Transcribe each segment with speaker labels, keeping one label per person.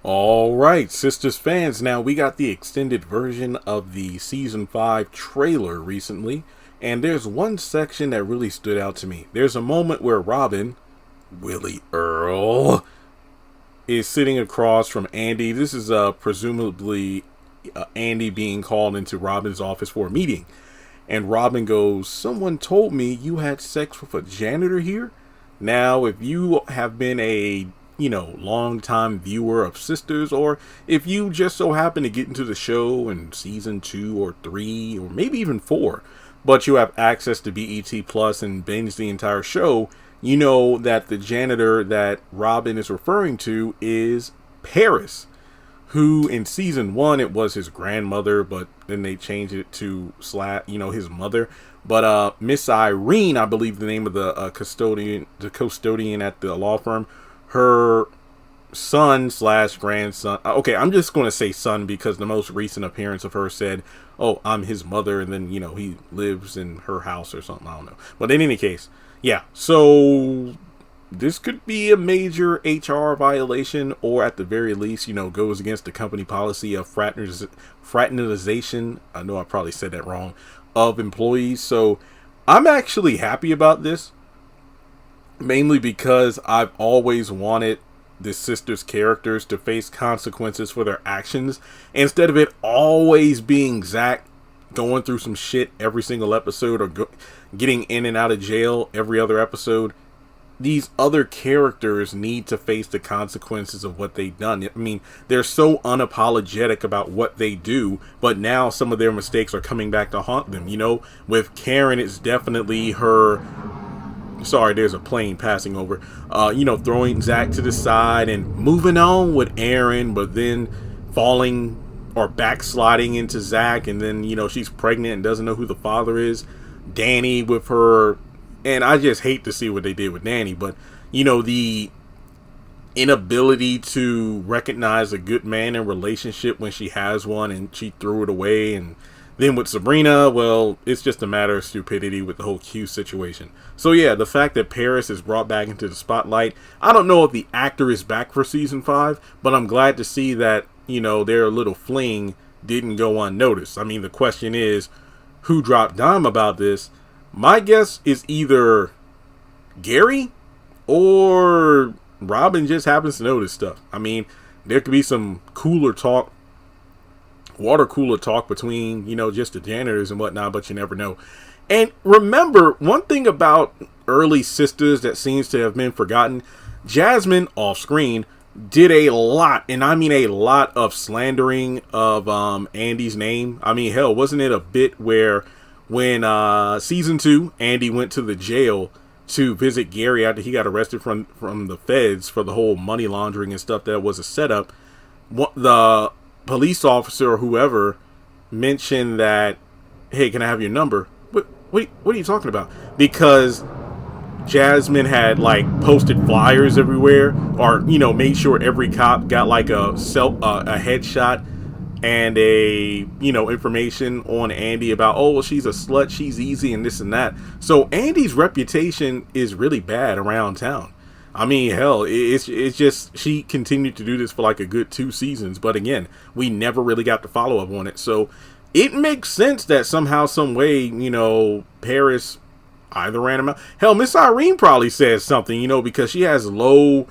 Speaker 1: All right, Sistas fans, now we got the extended version of the season 5 trailer recently, and there's one section that really stood out to me. There's a moment where Robin, Willie Earl, is sitting across from Andi. This is presumably Andi being called into Robin's office for a meeting. And Robin goes, "Someone told me you had sex with a janitor here." Now, if you have been a long-time viewer of Sisters, or if you just so happen to get into the show in season 2 or 3 or maybe even 4, but you have access to BET Plus and binge the entire show, you know that the janitor that Robin is referring to is Paris, who in season 1 it was his grandmother, but then they changed it to his mother. But Miss Irene, I believe the name of the custodian at the law firm, her son slash grandson. Okay, I'm just going to say son because the most recent appearance of her said, "Oh, I'm his mother," and then he lives in her house or something. I don't know. But in any case, yeah. So this could be a major HR violation, or at the very least, goes against the company policy of fraternization. I know I probably said that wrong, of employees. So I'm actually happy about this. Mainly because I've always wanted the Sisters characters to face consequences for their actions, instead of it always being Zach going through some shit every single episode, or getting in and out of jail every other episode. These other characters need to face the consequences of what they've done. I mean, they're so unapologetic about what they do, but now some of their mistakes are coming back to haunt them. With Karen, it's definitely her... Sorry, there's a plane passing over. Throwing Zach to the side and moving on with Aaron, but then falling or backsliding into Zach, and then she's pregnant and doesn't know who the father is. Danny with her, and I just hate to see what they did with Danny, but the inability to recognize a good man in relationship when she has one, and she threw it away. And then with Sabrina, well, it's just a matter of stupidity with the whole Q situation. So yeah, the fact that Paris is brought back into the spotlight, I don't know if the actor is back for season 5, but I'm glad to see that, their little fling didn't go unnoticed. I mean, the question is, who dropped dime about this? My guess is either Gary or Robin just happens to know this stuff. I mean, there could be some water cooler talk between, just the janitors and whatnot, but you never know. And remember, one thing about early Sisters that seems to have been forgotten, Jasmine, off screen, did a lot, and I mean a lot, of slandering of Andi's name. I mean, hell, wasn't it a bit where when season 2, Andi went to the jail to visit Gary after he got arrested from the feds for the whole money laundering and stuff that was a setup, the police officer or whoever mentioned that, "Hey, can I have your number?" What are you talking about? Because Jasmine had posted flyers everywhere, or made sure every cop got a headshot and a information on Andi about, "Oh, well, she's a slut, she's easy," and this and that. So Andi's reputation is really bad around town. I mean, hell, it's just, she continued to do this for a good 2 seasons. But again, we never really got the follow up on it. So it makes sense that somehow, some way, Paris either ran him out. Hell, Miss Irene probably says something, because she has low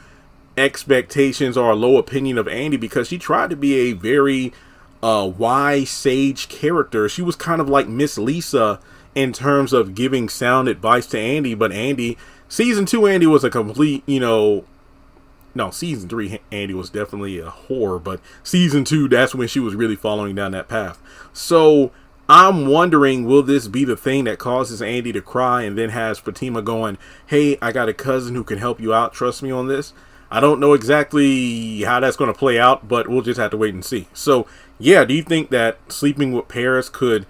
Speaker 1: expectations or a low opinion of Andi, because she tried to be a very wise, sage character. She was kind of like Miss Lisa in terms of giving sound advice to Andi, but season 2 Andi was a complete, no, season 3 Andi was definitely a whore, but season 2, that's when she was really following down that path. So I'm wondering, will this be the thing that causes Andi to cry and then has Fatima going, "Hey, I got a cousin who can help you out, trust me on this"? I don't know exactly how that's going to play out, but we'll just have to wait and see. So yeah, do you think that sleeping with Paris could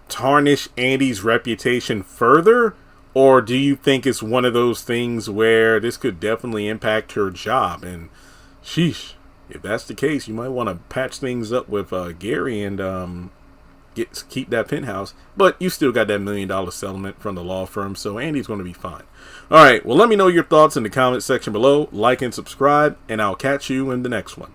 Speaker 1: tarnish Andi's reputation further? Or do you think it's one of those things where this could definitely impact her job? And sheesh, if that's the case, you might want to patch things up with Gary and keep that penthouse, but you still got that $1 million settlement from the law firm, so Andy's going to be fine. All right, well, let me know your thoughts in the comment section below. Like and subscribe, and I'll catch you in the next one.